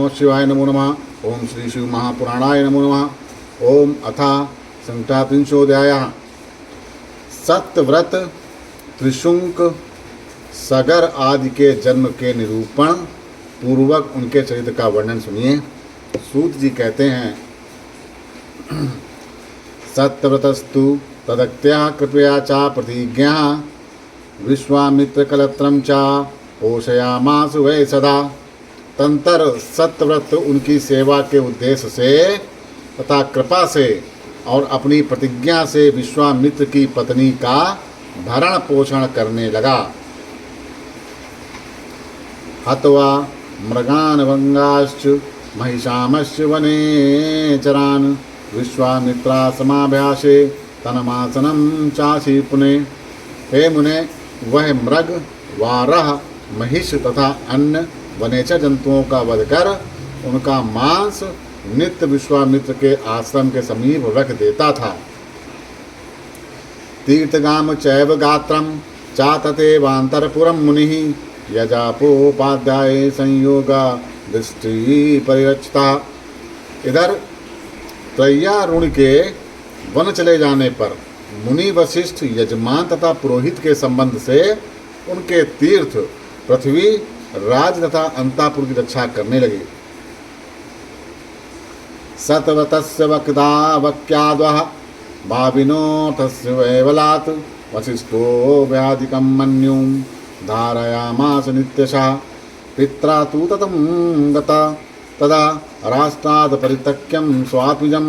नमो शिवाय नमो नमः। ओम श्री शिव महापुराणाय नमो नमः। ओम अथा संख्यात्रिंशोऽध्यायः। सत्यव्रत त्रिशुंक सगर आदि के जन्म के निरूपण पूर्वक उनके चरित्र का वर्णन सुनिए। सूत जी कहते हैं, सत्यव्रतस्तु तदक्त्या कृपया चा प्रतिज्ञा विश्वामित्रकलत्रं चा पोषयामास वै सदा। तंतर सत्यव्रत उनकी सेवा के उद्देश्य से तथा कृपा से और अपनी प्रतिज्ञा से विश्वामित्र की पत्नी का भरण पोषण करने लगा। हत्वा मृगान भंगाश्च महिषामश्च वने चरान विश्वामित्रा समाभ्यासे तनमासनम चासी पुने। हे मुने, वह मृग वारह महिष तथा अन्य वनेचर जंतुओं का वध कर उनका मांस नित्य विश्वामित्र के आश्रम के समीप रख देता था। तीर्थगाम चैव गात्रम चाततेवांतरपुरम मुनिः यजापोपाध्याय संयोगा दृष्टि परिरक्षता। इधर त्रय्यारुण के वन चले जाने पर मुनि वशिष्ठ यजमान तथा पुरोहित के संबंध से उनके तीर्थ पृथ्वी राज तथा अंतापुर की रक्षा करने लगे। सतवतस्य वक्ता वक्याद्वः भाविनोऽर्थस्य वैवलात् वसिष्ठो व्याधिकं मन्युं धारयामास नित्यशः। पित्रा तु ततं गता तदा राष्ट्राद् परित्यक्यं स्वात्मजं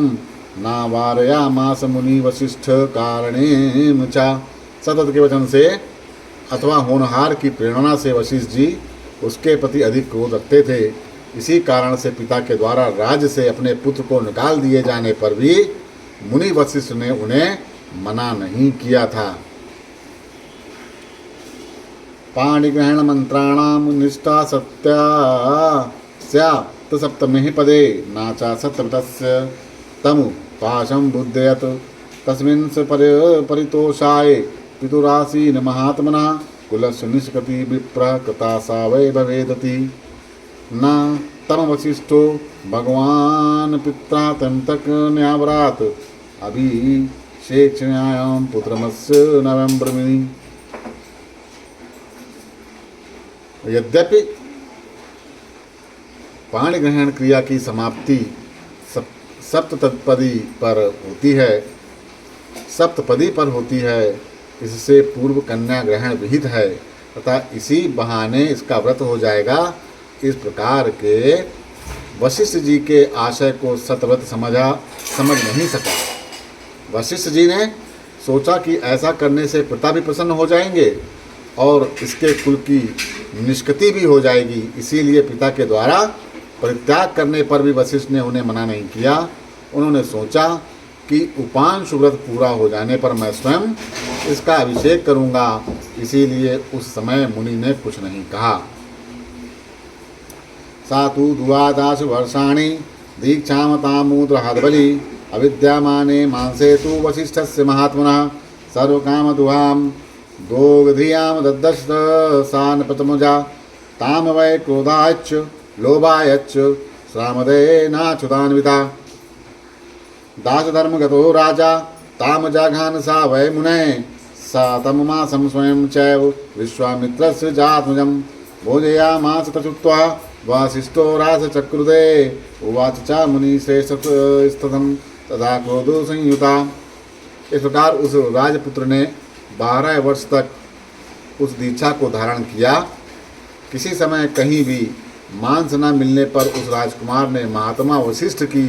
नावारयामास मुनि वशिष्ठ कारणेन च। सतत के वचन से अथवा होनहार की प्रेरणा से वशिष्ठ जी उसके प्रति अधिक क्रोध रखते थे। इसी कारण से पिता के द्वारा राज्य से अपने पुत्र को निकाल दिए जाने पर भी मुनि वशिष्ठ ने उन्हें मना नहीं किया था। पाणिग्रहण मंत्राणाम निष्ठा सत्या स्यात् सप्तमे पदे नाचा सत्यव्रतस्य तमु पाशं बुद्धयत् तस्मिन् स परितोषाय पितुरासीन महात्मनः कुलस्य निष्कृति विप्रः कृता सा वै भवेदति। न तम वशिष्ठो भगवान पित्रा तंतक न्यावरात अभिषेक्ष्यायां पुत्रमस्य नवम्ब्रमिनि। यद्यपि पाणिग्रहण क्रिया की समाप्ति सप्तपदी पर होती है, इससे पूर्व कन्या ग्रहण विहित है तथा इसी बहाने इसका व्रत हो जाएगा। इस प्रकार के वशिष्ठ जी के आशय को सतव्रत समझ नहीं सका। वशिष्ठ जी ने सोचा कि ऐसा करने से पिता भी प्रसन्न हो जाएंगे और इसके कुल की निष्कृति भी हो जाएगी। इसीलिए पिता के द्वारा परित्याग करने पर भी वशिष्ठ ने उन्हें मना नहीं किया। उन्होंने सोचा कि उपांशु व्रत पूरा हो जाने पर मैं स्वयं इसका अभिषेक करूंगा। इसीलिए उस समय मुनि ने कुछ नहीं कहा। सातु द्वादश वर्षाणि दीक्षामतामूद्रहद्बलि अविद्यमाने मांसे तु वसिष्ठस्य महात्मनः सर्वकामदुहां दोग्धियां दद्दश सा नृपतमुजा ताम वै क्रोधाच्च लोभायच्च श्रामदेनाच्युतान्विता। दासधर्मगतो राजा ताम जाघान सा वै मुने सा तममासं स्वयं चैव विश्वामित्रस्य जात्मजं भोजयामास तचुत्वा वसिष्ठो रासचक्रुदे उवाच च मुनिश्रेष्ठं तथा क्रोधो संयुता। इस प्रकार उस राजपुत्र ने 12 वर्ष तक उस दीक्षा को धारण किया। किसी समय कहीं भी मांस न मिलने पर उस राजकुमार ने महात्मा वशिष्ठ की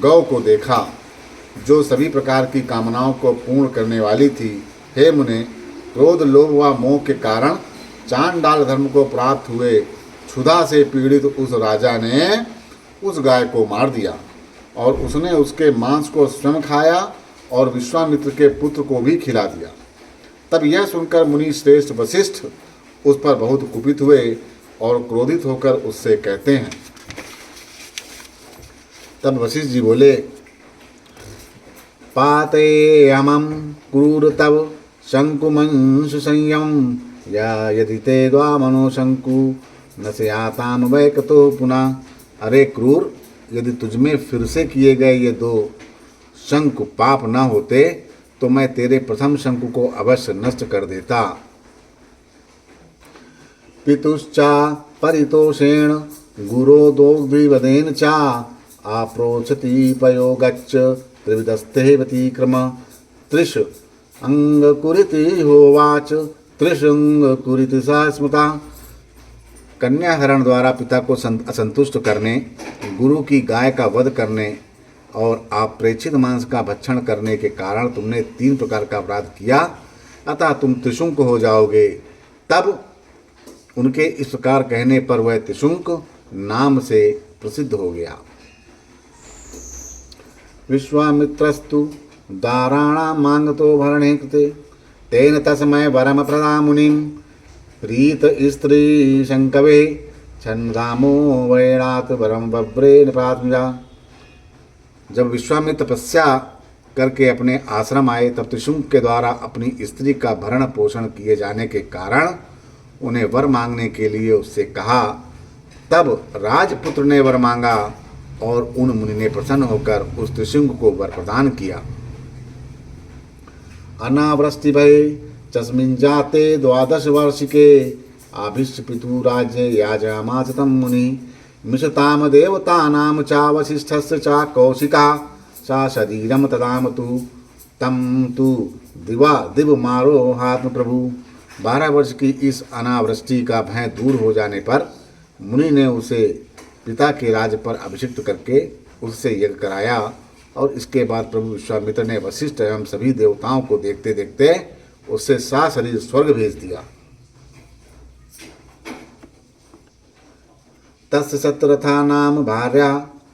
गौ को देखा, जो सभी प्रकार की कामनाओं को पूर्ण करने वाली थी। हे मुने, क्रोध लोभ व मोह के कारण चांडाल धर्म को प्राप्त हुए क्षुधा से पीड़ित उस राजा ने उस गाय को मार दिया और उसने उसके मांस को स्वयं खाया और विश्वामित्र के पुत्र को भी खिला दिया। तब यह सुनकर मुनि श्रेष्ठ वशिष्ठ उस पर बहुत कुपित हुए और क्रोधित होकर उससे कहते हैं। तब वशिष्ठ जी बोले, पातेयमं क्रूर तव शंकुमंश संयम या यदि ते द्वामनो शंकु न स्याताम वै कतो पुनः अरे क्रूर, यदि तुझमें फिर से किए गए ये 2 शंकु पाप न होते तो मैं तेरे प्रथम शंकु को अवश्य नष्ट कर देता। पितुश्चा परितोषेण गुरोदोग्धिवदेन चा आप्रोचति पयोगच्च त्रिविधस्ते व्यतिक्रम त्रिश अंगकुरिति होवाच त्रिशंगकुरिति सा स्मृता। कन्या हरण द्वारा पिता को असंतुष्ट करने, गुरु की गाय का वध करने और अप्रेक्षित मांस का भक्षण करने के कारण तुमने 3 प्रकार का अपराध किया, अतः तुम त्रिशुंक हो जाओगे। तब उनके इस प्रकार कहने पर वह त्रिशुंक नाम से प्रसिद्ध हो गया। विश्वामित्रस्तु दाराणां मांगतो भरणे कृते तेन तस्मै वरम प्रदा मुनिं प्रीत स्त्री शंकवे छन्दामो वैणात वरम बब्रे निपात्मजा। जब विश्वामित्र तपस्या करके अपने आश्रम आए तब त्रिशुंक के द्वारा अपनी स्त्री का भरण पोषण किए जाने के कारण उन्हें वर मांगने के लिए उससे कहा। तब राजपुत्र ने वर मांगा और उन मुनि ने प्रसन्न होकर उस त्रिशुंक को वर प्रदान किया। अनावृष्टि भये तस्मिन् जाते 12 वर्षिके आभिष्ट पितु राज्ये याजयामास तं मुनि मिषताम देवतानां चा वसिष्ठस्य चा कौशिका सा शरीरम तदाम तु तम तु दिवा दिव मारो हात्म प्रभु। 12 वर्ष की इस अनावृष्टि का भय दूर हो जाने पर मुनि ने उसे पिता के राज पर अभिषिक्त करके उससे यज्ञ कराया और इसके बाद प्रभु विश्वामित्र ने वशिष्ठ एवं सभी देवताओं को देखते देखते उससे सशरीर स्वर्ग भेज दिया। तस्य सत्रथा नाम भार्या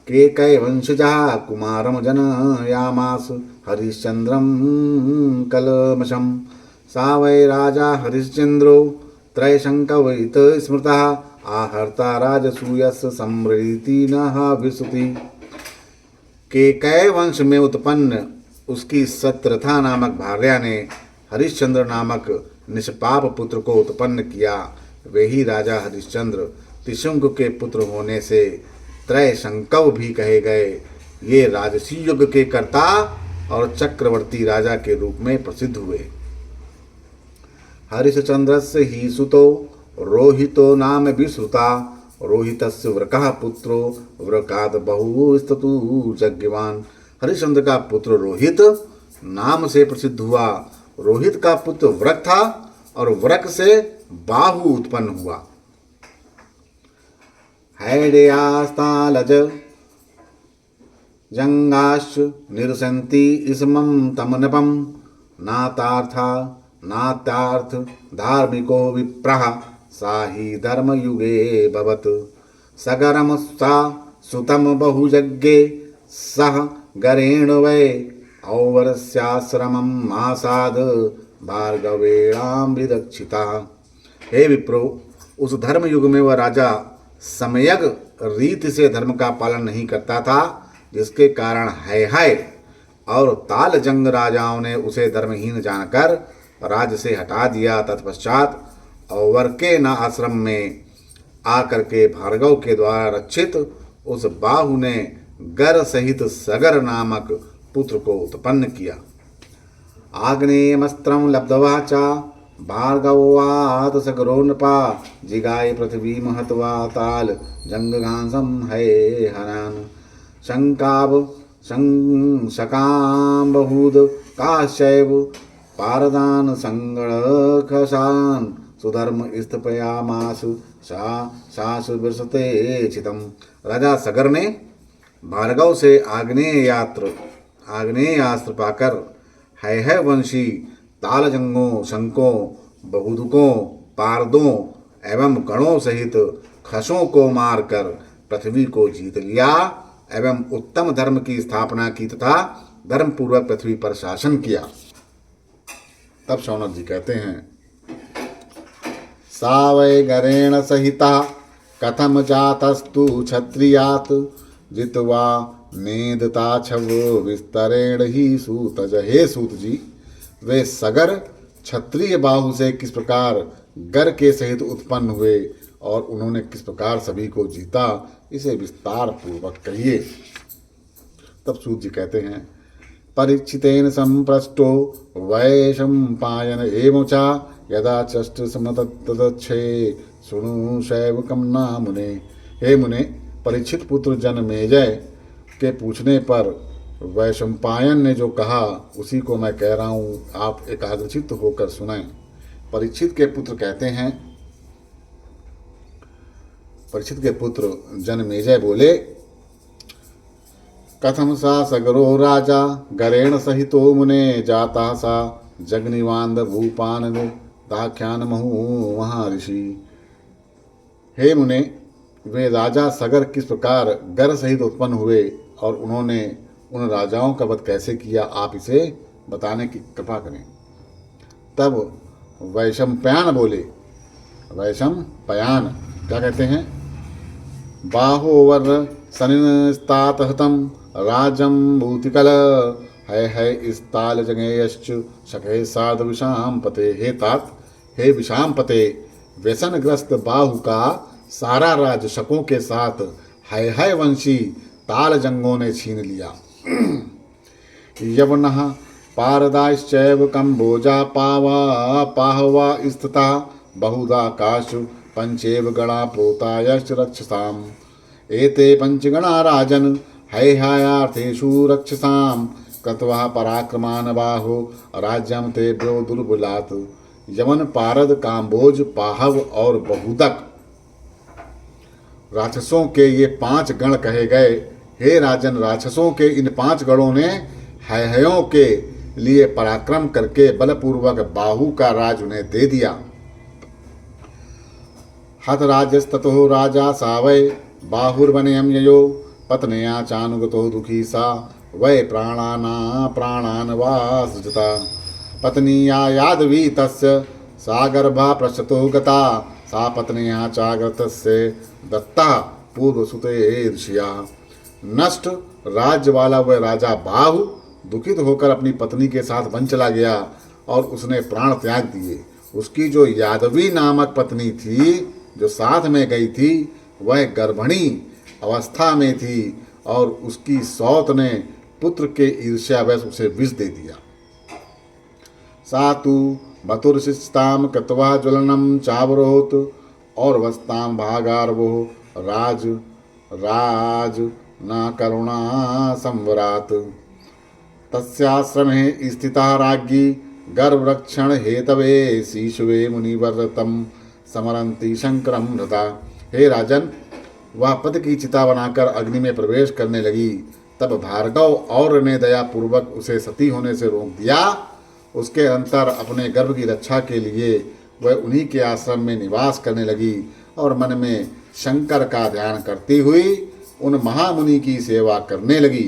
केकय वंशजा कुमारम जनयामास हरिश्चंद्रम कलमशम सा वै राजा हरिश्चंद्रो त्रयशंकवैत स्मृता आहर्ता राजसूयस्य सम्रीति न विसुति। केकय वंश में उत्पन्न उसकी सत्रथा नामक भार्या ने हरिश्चंद्र नामक निष्पाप पुत्र को उत्पन्न किया। वे ही राजा हरिश्चंद्र त्रिशंकु के पुत्र होने से त्रयशंकव भी कहे गए। ये राजसी युग के कर्ता और चक्रवर्ती राजा के रूप में प्रसिद्ध हुए। हरिश्चंद्रस्य ही सुतो रोहितो नाम विश्रुता रोहितस्य वृकः पुत्रो वृकाद बहुस्ततु जज्ञवान। हरिश्चंद्र का पुत्र रोहित नाम से प्रसिद्ध हुआ। रोहित का पुत्र वृक था और वृक से बाहु उत्पन्न हुआ। हैडेयास्तालज जंगाश्च निरसन्ति इसमं तमनपम नातार्थ धार्मिको विप्रः सा ही धर्मयुगे भवत। सगरम सा सुतम बहुजज्ञे सह गरेण वै औवर्स्याश्रमम् आसाद भार्गवेणां विदक्षिता। हे विप्रो, उस धर्मयुग में वह राजा समयग रीति से धर्म का पालन नहीं करता था, जिसके कारण है और तालजंग राजाओं ने उसे धर्महीन जानकर राज्य से हटा दिया। तत्पश्चात औवर के न आश्रम में आकर के भार्गव के द्वारा रक्षित उस बाहु ने गर सहित सगर नामक पुत्र को उत्पन्न किया। आग्नेयमस्त्रं लब्ध्वा च भार्गवात् सगरो नृपा जिगाय पृथ्वी महत्वा ताल जंगघांसं है हनान। शकां बहुद काश्चैव पारदान संगणखशान सुधर्म स्थपयामास सास विरसते चितम। राजा सगर ने भार्गव से आग्नेयास्त्र पाकर है वंशी तालजंगों, शंकों, बहुदुकों, पारदों एवं गणों सहित खसों को मारकर पृथ्वी को जीत लिया एवं उत्तम धर्म की स्थापना की तथा धर्मपूर्वक पृथ्वी पर शासन किया। तब शौनक जी कहते हैं, सा वै गरेण सहिता कथम जातस्तु क्षत्रियात् जित्वा नेदता छव विस्तरेण ही सूतज। हे सूत जी, वे सगर क्षत्रिय बाहु से किस प्रकार गर के सहित उत्पन्न हुए और उन्होंने किस प्रकार सभी को जीता, इसे विस्तार पूर्वक कहिए। तब सूत जी कहते हैं, परीक्षितेन संप्रष्टो वैशंपायन एवचा यदा चष्ट समतदच्छे सुनु शैवकम ना मुने। हे मुने, परीक्षित पुत्र जनमेजय के पूछने पर वैशंपायन ने जो कहा उसी को मैं कह रहा हूँ, आप एकाग्रचित्त होकर सुनें। परीक्षित के पुत्र कहते हैं, परीक्षित के पुत्र जनमेजय बोले, कथम सा सगरो राजा गरेण सहितो मुने जाता सा जगनिवांद भूपान दाख्यान महू महर्षि। हे मुने, वे राजा सगर किस प्रकार गर सहित उत्पन्न हुए और उन्होंने उन राजाओं का वध कैसे किया, आप इसे बताने की कृपा करें। तब वैशंपायन बोले, वैशंपायन क्या कहते हैं, बाहोवर सनिस्तात हतम राजम भूतिकल है स्ताल जगेयश्च शके साध विषाम पते। हे तात, हे विषाम पते, व्यसनग्रस्त बाहु का सारा राज शकों के साथ है वंशी ताल जंगों ने छीन लिया। यवनः पारदाश्चैव कंबोजा पावा पाहवा स्थिता बहुधा काशु पंचेव गणा प्रोतायश्च रक्षसाम। एते पंचगणा राजन हैहायार्थेषु रक्षसाम कृत्वा पराक्रमान बाहो राज्यम ते ब्यो दुर्बलात्। यमन, पारद, काम्बोज, पाहव और बहुदक राक्षसों के ये 5 गण कहे गए। हे राजन, राक्षसों के इन 5 गणों ने हैहयों के लिए पराक्रम करके बलपूर्वक बाहु का राज उन्हें दे दिया। हत राजस्ततो राजा सावै बाहुर्वनयम ययो पत्न्या चानुगतो दुखी सा वै प्राणान वा सृजता। पत्निया यादवी तस्य सागर्भा पृष्ठतो गता सा पत्न्या चाग्रतस्य दत्ता पूर्वसुते ऋषिया। नष्ट राज्य वाला वह राजा बाहु दुखित होकर अपनी पत्नी के साथ वन चला गया और उसने प्राण त्याग दिए। उसकी जो यादवी नामक पत्नी थी जो साथ में गई थी, वह गर्भिणी अवस्था में थी और उसकी सौत ने पुत्र के ईर्ष्यावश उसे विष दे दिया। सातु बतुरशिष्टाम कृत्वा ज्वलनम चावरोत और वस्ताम भागारवो राज न करुणा संवरात। तस्याश्रमे स्थिता राज्ञी गर्भरक्षण हेतवे शीशवे मुनिवर्तम समरंती शंकरम हृता। हे राजन, वह पद की चिता बनाकर अग्नि में प्रवेश करने लगी। तब भार्गव और ने दया पूर्वक उसे सती होने से रोक दिया। उसके अंतर अपने गर्भ की रक्षा के लिए वह उन्हीं के आश्रम में निवास करने लगी और मन में शंकर का ध्यान करती हुई उन महामुनि की सेवा करने लगी।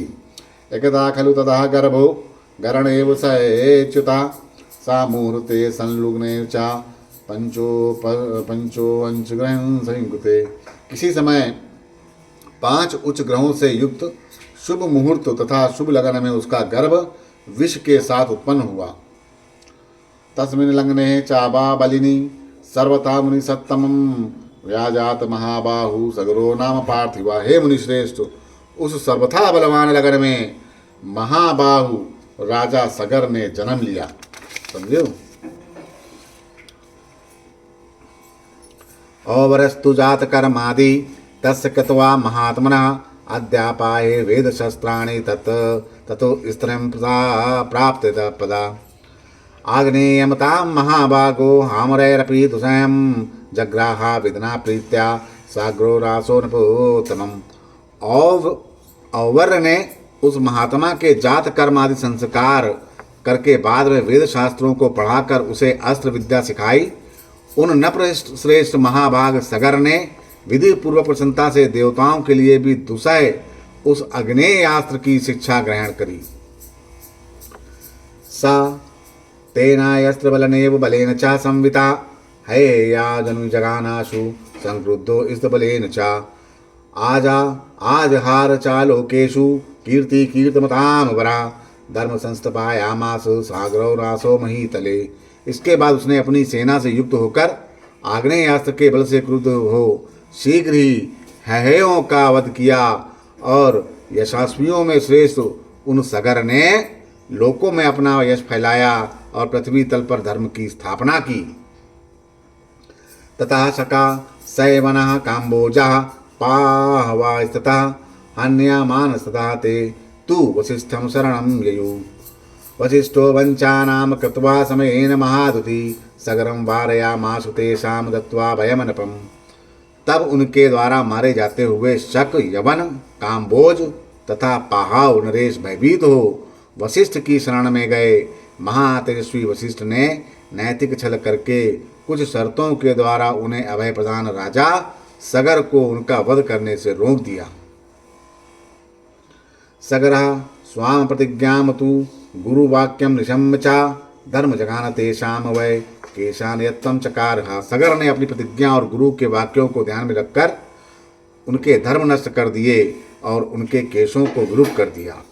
एकदा खलु तदा गर्भो गरणेव सच्युता सा मुहूर्ते संलग्ने चा पंचो अंशग्रहण संयुक्ते। किसी समय 5 उच्च ग्रहों से युक्त शुभ मुहूर्त तथा शुभ लगन में उसका गर्भ विष के साथ उत्पन्न हुआ। तस्मिन् लग्ने चाबा बलिनी सर्वथा मुनि सत्तमम व्याजात महाबाहु सगरो नाम पार्थिवा। हे मुनिश्रेष्ठ, उस सर्वथा बलवान लगन में महाबाहु राजा सगर ने जन्म लिया। समझो। अवरस्तु जात कर्मादि तस्य कृत्वा महात्मनः अद्यापाये वेद शस्त्राणि ततो स्त्रियं प्राप्त पदा। आग्नेयमतां महाभागो हामरैरपि दुषयं जग्राहा विदना प्रीत्या साग्रो रासो नपोतमम्। औवर ने उस महात्मा के जात कर्म आदि संस्कार करके बाद में वेद शास्त्रों को पढ़ाकर उसे अस्त्र विद्या सिखाई। उन नप्र श्रेष्ठ महाभाग सगर ने विधि पूर्वक प्रसन्नता से देवताओं के लिए भी दुसह उस अग्नेय अस्त्र की शिक्षा ग्रहण करी। सा तेनायस्त्र बलनेव बलेन च संविता हैयाजनु जगानाशु संक्रुद्धो इस्तबलेन च आजहार च लोकेषु कीर्ति कीर्तमताम वरा धर्म संस्थापयामास सागरो रासो महीतले। इसके बाद उसने अपनी सेना से युक्त होकर आग्नेयास्त्र के बल से क्रुद्ध हो शीघ्र ही हेहयों का वध किया और यशस्वियों में श्रेष्ठ उन सगर ने लोकों में अपना यश फैलाया और पृथ्वी तल पर धर्म की स्थापना की। तथा शका सैवनः काम्बोजः पाहवा स्थितः हन्यामानस्तथा ते तु वसिष्ठं शरणं ययु। वसिष्ठो वञ्चानां कृत्वा समयेन महादुति सगरं वारयामासु तेषां दत्त्वा भयमनपम्। तब उनके द्वारा मारे जाते हुए शक, यवन, काम्बोज तथा पाहाव नरेश भयभीत हो वशिष्ठ की शरण में गए। महातेजस्वी वशिष्ठ ने नैतिक छल करके कुछ शर्तों के द्वारा उन्हें अभय प्रदान राजा सगर को उनका वध करने से रोक दिया। सगरः स्वाम प्रतिज्ञां तु गुरुवाक्यम निशम्य च धर्म जगान तेषाम वै केशान यत्तम चकारः। सगर ने अपनी प्रतिज्ञा और गुरु के वाक्यों को ध्यान में रखकर उनके धर्म नष्ट कर दिए और उनके केशों को विरूप कर दिया।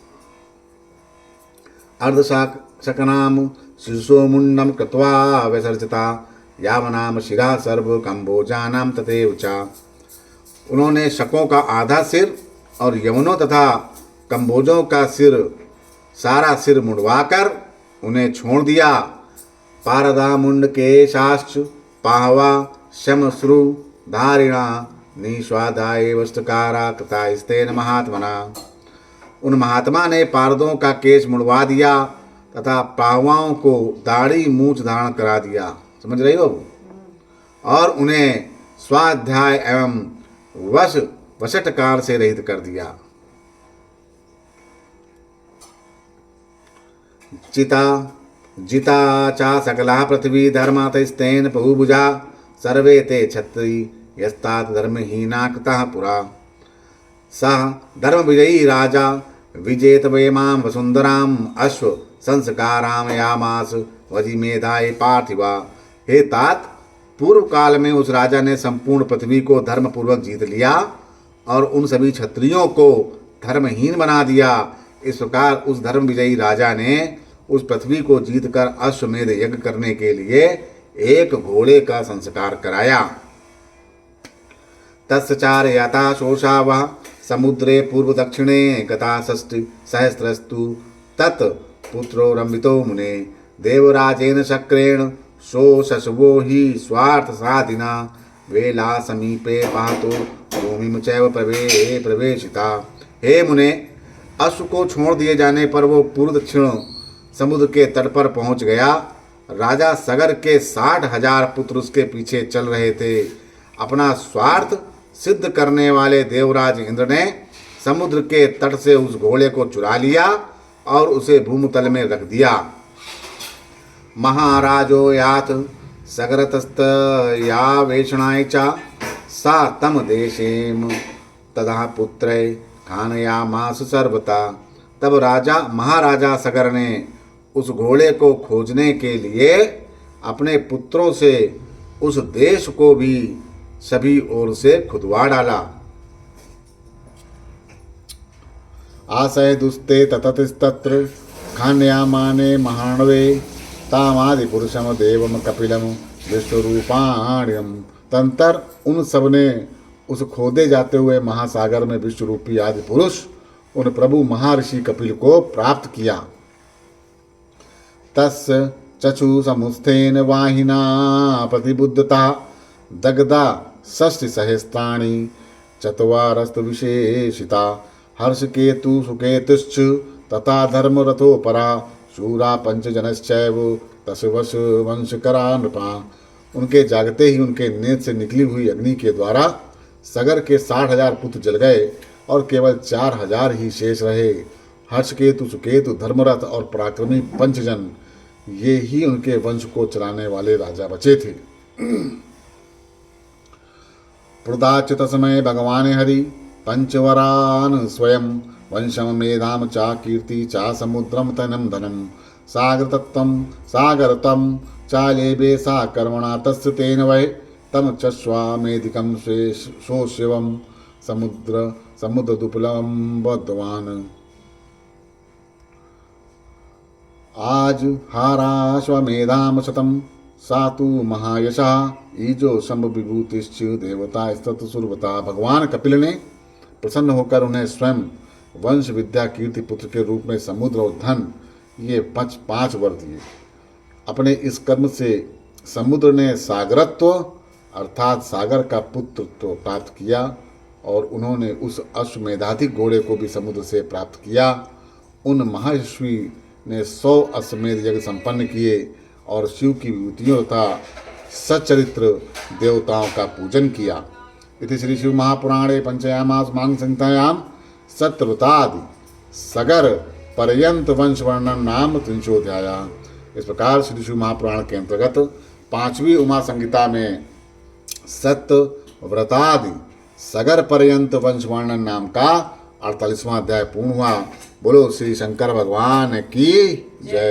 अर्धशकनाम शिशो मुंडम कृत्वा विसर्जिता यावनाम शिरा सर्व कंबोजानाम तथैव च। उन्होंने शकों का आधा सिर और यवनों तथा कंबोजों का सारा सिर मुंडवाकर उन्हें छोड़ दिया। पारदा मुंड केशाश्च पाहवा शमश्रु धारिणा निस्वादाय वस्तुकारा कृता स्तेन महात्मना। उन महात्मा ने पारदों का केश मुड़वा दिया तथा पाहवाओं को दाढ़ी मूछ धारण करा दिया। समझ रही हो? और उन्हें स्वाध्याय एवं वशटकार से रहित कर दिया। जिता चा सकला पृथ्वी धर्मातस्तेन बहुभुजा सर्वे ते क्षत्रि यस्तात धर्महीना कृतः पुरा। सः धर्म विजयी राजा विजेत वेमां वसुंधराम अश्व संस्काराम यामास वजी मेधाय पार्थिवा। हे तात, पूर्व काल में उस राजा ने संपूर्ण पृथ्वी को धर्म पूर्वक जीत लिया और उन सभी क्षत्रियों को धर्महीन बना दिया। इस प्रकार उस धर्म विजयी राजा ने उस पृथ्वी को जीतकर अश्वमेध यज्ञ करने के लिए एक घोड़े का संस्कार कराया। तस्चार याता शोषावः समुद्रे पूर्व दक्षिणे गता षष्टि सहस्रस्तु तत् पुत्रो रंबितो मुने देवराजेन शक्रेण शोशशवो ही स्वार्थ साधिना वेला समीपे पातो भूमि चैव प्रवेशिता। हे मुने, अश्व को छोड़ दिए जाने पर वो पूर्व दक्षिण समुद्र के तट पर पहुंच गया। राजा सगर के 60,000 पुत्र उसके पीछे चल रहे थे। अपना स्वार्थ सिद्ध करने वाले देवराज इंद्र ने समुद्र के तट से उस घोड़े को चुरा लिया और उसे भूमतल में रख दिया। महाराजो याथ सगरतस्त या वेषणाय च सा तम देशेम तदा पुत्रै खानयामास सर्वता। तब महाराजा सगर ने उस घोड़े को खोजने के लिए अपने पुत्रों से उस देश को भी सभी ओर से खुदवा डाला। आशय दुस्ते ततस्तत्र खान्यामाने महाणवे तामादि पुरुषम देवम कपिलम विश्वरूपाण्यम। तंतर उन सब ने उस खोदे जाते हुए महासागर में विश्वरूपी आदि पुरुष उन प्रभु महर्षि कपिल को प्राप्त किया। तस्य चक्षु समुत्थेन वाहिना प्रतिबुद्धता दग्धा षष्टि सहस्राणि चत्वारस्तु विशेषिता हर्षकेतु सुकेतुश्च तथा धर्मरथोपरा शूरा पंचजनश्चैव तस्वश वंशकरा नृपा। उनके जागते ही उनके नेत्र से निकली हुई अग्नि के द्वारा सगर के 60,000 पुत्र जल गए और केवल 4,000 ही शेष रहे। हर्षकेतु, सुकेतु, धर्मरथ और पराक्रमी पंचजन, ये ही उनके वंश को चलाने वाले राजा बचे थे। प्रदाच्युत समय भगवान हरि पंचवरान स्वयं वंशम मेधाम चा कीर्ति चा समुद्रम तनम धनम सागरतम चालेबे सा कर्मणा तस्य तेन वै तम चश्वामेधिकम शिवम समुद्र दुपलम बद्धवान। आज हाराश्वमेधाम शतम सातु महायशः ईजो शंभ विभूतिश्च देवता स्तत सुरवता। भगवान कपिल ने प्रसन्न होकर उन्हें स्वयं वंश विद्या कीर्ति पुत्र के रूप में समुद्र और धन ये 5 वर दिए। अपने इस कर्म से समुद्र ने सागरत्व अर्थात सागर का पुत्र तो प्राप्त किया और उन्होंने उस अश्वमेधाधिक घोड़े को भी समुद्र से प्राप्त किया। उन महर्षि ने 100 अश्वमेध यज्ञ संपन्न किए और शिव की विभूतियों तथा सच्चरित्र देवताओं का पूजन किया। इति श्री शिव महापुराणे पंचयामास मांग संहितायां सत्रवतादि सगर पर्यंत वंश वर्णन नाम 300 इस प्रकार श्री शिव महापुराण के अंतर्गत 5वीं उमा संहिता में सत्यव्रतादि सगर पर्यंत वंश वर्णन नाम का 48वां अध्याय पूर्ण हुआ। बोलो श्री शंकर भगवान की जय।